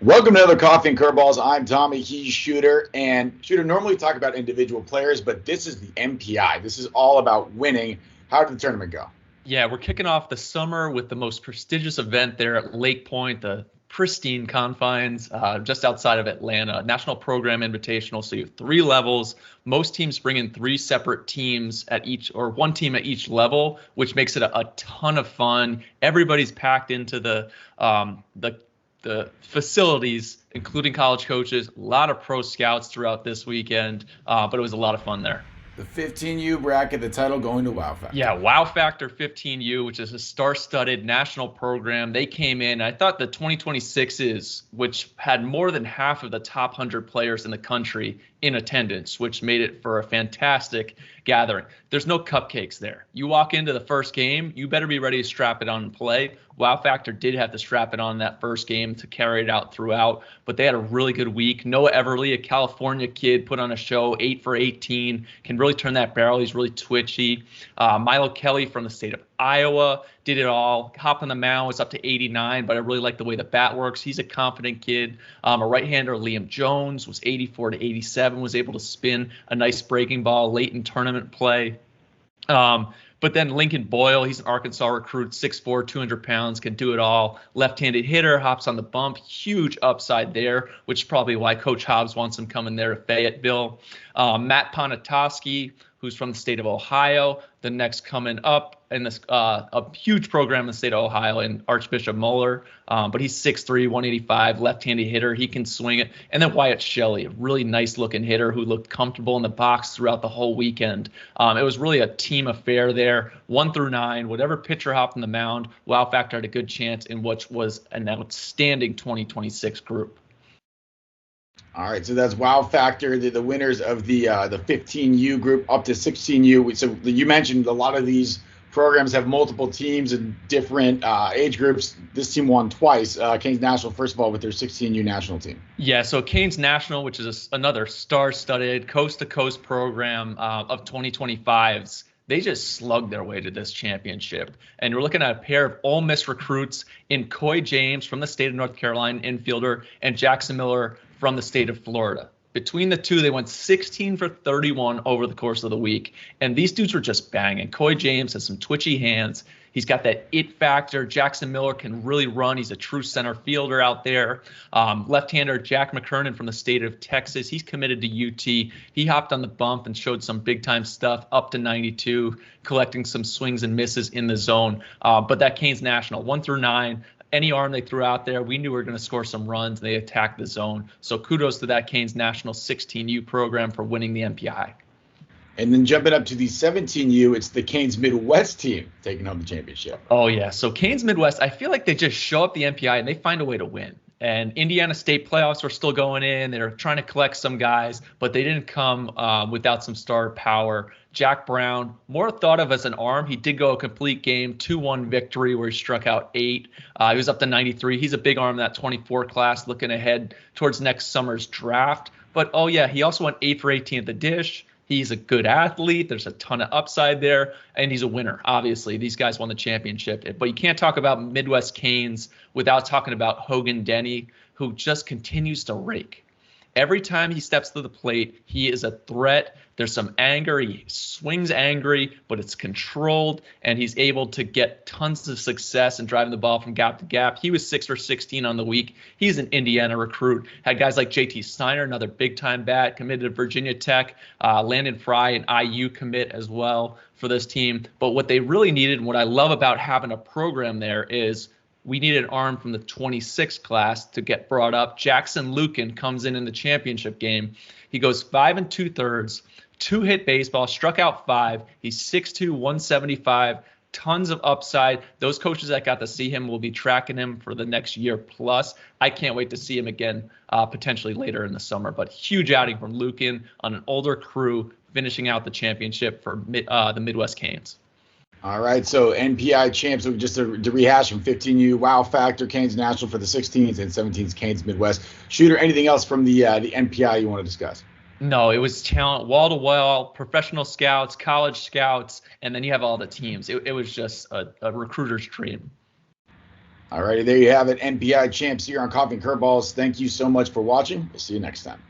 Welcome to another Coffee and Curveballs. I'm Tommy. He's Shooter. And Shooter, normally we talk about individual players, but this is the NPI. This is all about winning. How did the tournament go? Yeah, we're kicking off the summer with the most prestigious event there at LakePoint, the pristine confines just outside of Atlanta, National Program Invitational. So you have three levels. Most teams bring in three separate teams at each, or one team at each level, which makes it a ton of fun. Everybody's packed into the facilities, including college coaches. A lot of pro scouts throughout this weekend, but it was a lot of fun there. The 15U bracket, the title going to Wow Factor. Yeah, Wow Factor 15U, which is a star-studded national program. They came in. I thought the 2026s, which had more than half of the top 100 players in the country in attendance, which made it for a fantastic gathering. There's no cupcakes there. You walk into the first game, you better be ready to strap it on and play. Wow Factor did have to strap it on that first game to carry it out throughout, but they had a really good week. Noah Everly, a California kid, put on a show, 8 for 18, can really turn that barrel. He's really twitchy. Milo Kelly from the state of Iowa did it all. Hop on the mound was up to 89, but I really like the way the bat works. He's a confident kid. A right-hander, Liam Jones, was 84 to 87, was able to spin a nice breaking ball late in tournament play. But then Lincoln Boyle, he's an Arkansas recruit, 6'4", 200 pounds, can do it all. Left-handed hitter, hops on the bump, huge upside there, which is probably why Coach Hobbs wants him coming there to Fayetteville. Matt Ponatoski, who's from the state of Ohio, the next coming up in this a huge program in the state of Ohio in Archbishop Moeller, but he's 6'3", 185, left-handed hitter. He can swing it. And then Wyatt Shelley, a really nice-looking hitter who looked comfortable in the box throughout the whole weekend. It was really a team affair there, 1 through 9. Whatever pitcher hopped on the mound, Wow Factor had a good chance in what was an outstanding 2026 group. All right, so that's Wow Factor, the winners of the 15U group up to 16U. So you mentioned a lot of these programs have multiple teams and different age groups. This team won twice. Canes National, first of all, with their 16U national team. Yeah, so Canes National, which is another star-studded, coast-to-coast program of 2025s. They just slugged their way to this championship. And we're looking at a pair of Ole Miss recruits in Coy James from the state of North Carolina, infielder, and Jackson Miller from the state of Florida. Between the two, they went 16 for 31 over the course of the week. And these dudes were just banging. Coy James has some twitchy hands. He's got that it factor. Jackson Miller can really run. He's a true center fielder out there. Left-hander Jack McKernan from the state of Texas. He's committed to UT. He hopped on the bump and showed some big-time stuff up to 92, collecting some swings and misses in the zone. But that Canes National, 1 through 9, any arm they threw out there, we knew we were going to score some runs. They attacked the zone. So kudos to that Canes National 16U program for winning the NPI. And then jumping up to the 17U, it's the Canes Midwest team taking home the championship. Oh, yeah. So Canes Midwest, I feel like they just show up the NPI and they find a way to win. And Indiana State playoffs were still going in. They were trying to collect some guys, but they didn't come without some star power. Jack Brown, more thought of as an arm. He did go a complete game, 2-1 victory where he struck out 8. He was up to 93. He's a big arm in that 24 class, looking ahead towards next summer's draft. But, oh, yeah, he also went 8 for 18 at the dish. He's a good athlete. There's a ton of upside there, and he's a winner. Obviously, these guys won the championship. But you can't talk about Midwest Canes without talking about Hogan Denny, who just continues to rake. Every time he steps to the plate, he is a threat. There's some anger. He swings angry, but it's controlled, and he's able to get tons of success in driving the ball from gap to gap. He was 6 for 16 on the week. He's an Indiana recruit. Had guys like JT Steiner, another big-time bat, committed to Virginia Tech. Landon Fry, an IU commit as well for this team. But what they really needed, and what I love about having a program there, is we needed an arm from the 26 class to get brought up. Jackson Lucan comes in the championship game. He goes 5 2/3, 2-hit baseball, struck out 5. He's 6'2", 175, tons of upside. Those coaches that got to see him will be tracking him for the next year plus. I can't wait to see him again potentially later in the summer. But huge outing from Lucan on an older crew, finishing out the championship for the Midwest Canes. All right, so NPI champs, so just to rehash from 15U, Wow Factor, Canes National for the 16s, and 17s, Canes Midwest. Shooter, anything else from the NPI you want to discuss? No, it was talent, wall to wall, professional scouts, college scouts, and then you have all the teams. It was just a recruiter's dream. All righty, there you have it. NPI champs here on Coffee and Curveballs. Thank you so much for watching. We'll see you next time.